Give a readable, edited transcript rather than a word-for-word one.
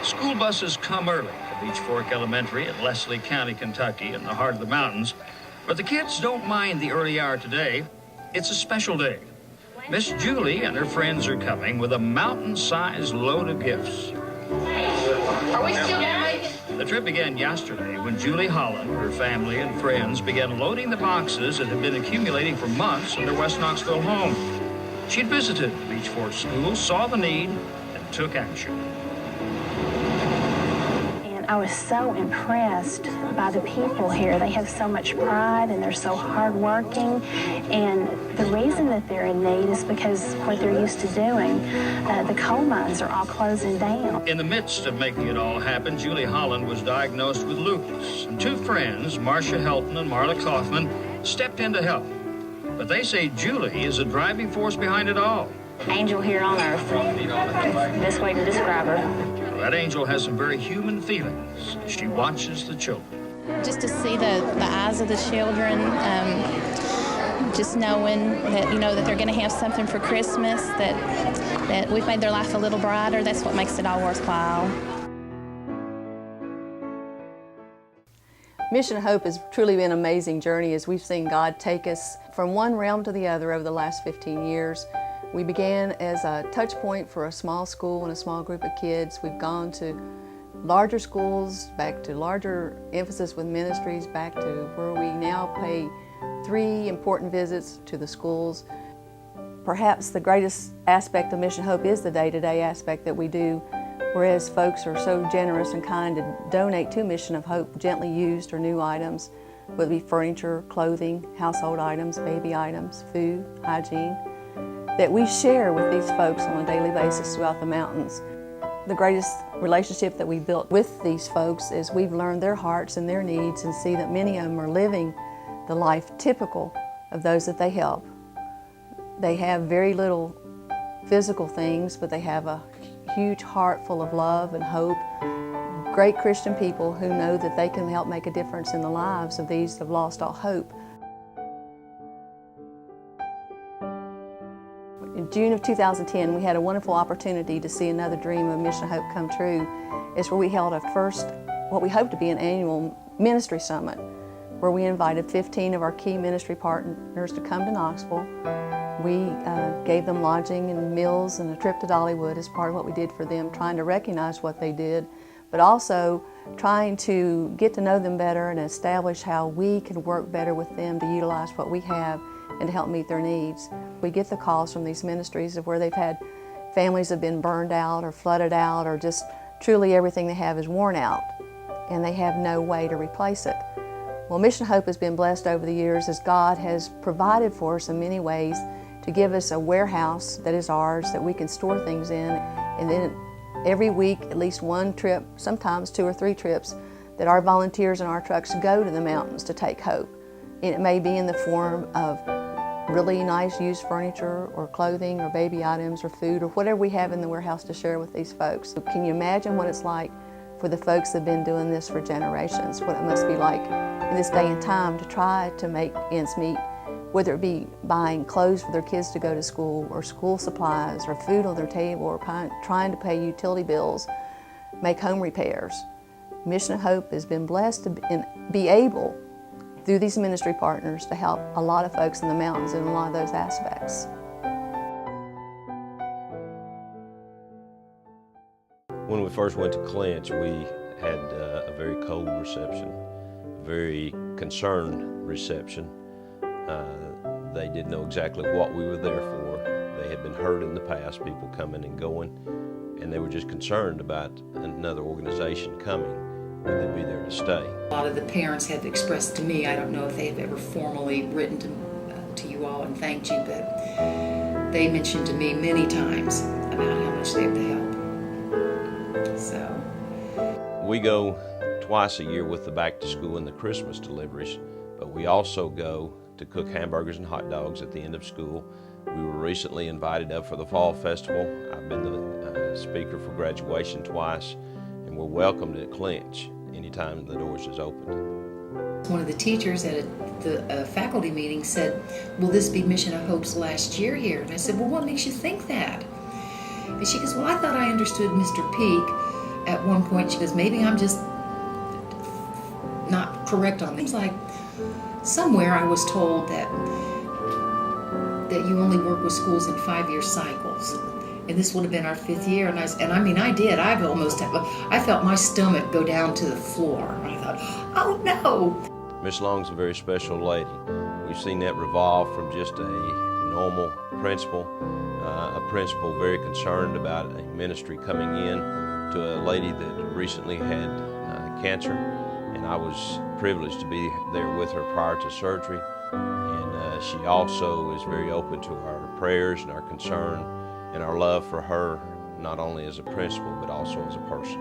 School buses come early to Beech Fork Elementary in Leslie County, Kentucky, in the heart of the mountains. But the kids don't mind the early hour today. It's a special day. Miss Julie and her friends are coming with a mountain-sized load of gifts. Are we still gonna make it? The trip began yesterday when Julie Holland, her family, and friends began loading the boxes that had been accumulating for months in their West Knoxville home. She'd visited the Beech Fork School, saw the need, and took action. I was so impressed by the people here. They have so much pride and they're so hardworking. And the reason that they're in need is because what they're used to doing, the coal mines are all closing down. In the midst of making it all happen, Julie Holland was diagnosed with lupus. And two friends, Marcia Helton and Marla Kaufman, stepped in to help. But they say Julie is a driving force behind it all. Angel here on earth. Best way to describe her. That angel has some very human feelings. She watches the children. Just to see the eyes of the children, just knowing that, that they're going to have something for Christmas, that we've made their life a little brighter, that's what makes it all worthwhile. Mission of Hope has truly been an amazing journey as we've seen God take us from one realm to the other over the last 15 years. We began as a touch point for a small school and a small group of kids. We've gone to larger schools, back to larger emphasis with ministries, back to where we now pay 3 important visits to the schools. Perhaps the greatest aspect of Mission Hope is the day-to-day aspect that we do, whereas folks are so generous and kind to donate to Mission of Hope gently used or new items, whether it be furniture, clothing, household items, baby items, food, hygiene, that we share with these folks on a daily basis throughout the mountains. The greatest relationship that we built with these folks is we've learned their hearts and their needs and see that many of them are living the life typical of those that they help. They have very little physical things, but they have a huge heart full of love and hope. Great Christian people who know that they can help make a difference in the lives of these that have lost all hope. In June of 2010, we had a wonderful opportunity to see another dream of Mission Hope come true. It's where we held what we hope to be an annual ministry summit, where we invited 15 of our key ministry partners to come to Knoxville. We gave them lodging and meals and a trip to Dollywood as part of what we did for them, trying to recognize what they did, but also trying to get to know them better and establish how we can work better with them to utilize what we have and to help meet their needs. We get the calls from these ministries of where they've had families have been burned out or flooded out or just truly everything they have is worn out and they have no way to replace it. Well, Mission Hope has been blessed over the years as God has provided for us in many ways to give us a warehouse that is ours that we can store things in, and then every week at least one trip, sometimes 2 or 3 trips, that our volunteers and our trucks go to the mountains to take hope. And it may be in the form of really nice used furniture or clothing or baby items or food or whatever we have in the warehouse to share with these folks. Can you imagine what it's like for the folks that have been doing this for generations, what it must be like in this day and time to try to make ends meet, whether it be buying clothes for their kids to go to school or school supplies or food on their table or trying to pay utility bills, make home repairs. Mission of Hope has been blessed to be able through these ministry partners to help a lot of folks in the mountains in a lot of those aspects. When we first went to Clinch, we had a very cold reception, a very concerned reception. They didn't know exactly what we were there for. They had been hurt in the past, people coming and going, and they were just concerned about another organization coming. Would they be there to stay? A lot of the parents have expressed to me, I don't know if they have ever formally written to you all and thanked you, but they mentioned to me many times about how much they have to help. So we go twice a year with the back to school and the Christmas deliveries, but we also go to cook hamburgers and hot dogs at the end of school. We were recently invited up for the Fall Festival. I've been the speaker for graduation twice, and we're welcomed at Clinch anytime the doors is open. One of the teachers at the faculty meeting said, "Will this be Mission of Hope's last year here?" And I said, "Well, what makes you think that?" And she goes, "Well, I thought I understood Mr. Peak at one point, she goes, maybe I'm just not correct on things. Like somewhere I was told that you only work with schools in 5-year cycles. And this would have been our 5th year, and I mean, I did. I felt my stomach go down to the floor. I thought, oh no. Miss Long's a very special lady. We've seen that revolve from just a normal principal, a principal very concerned about a ministry coming in, to a lady that recently had cancer, and I was privileged to be there with her prior to surgery. And she also is very open to our prayers and our concern and our love for her, not only as a principal, but also as a person.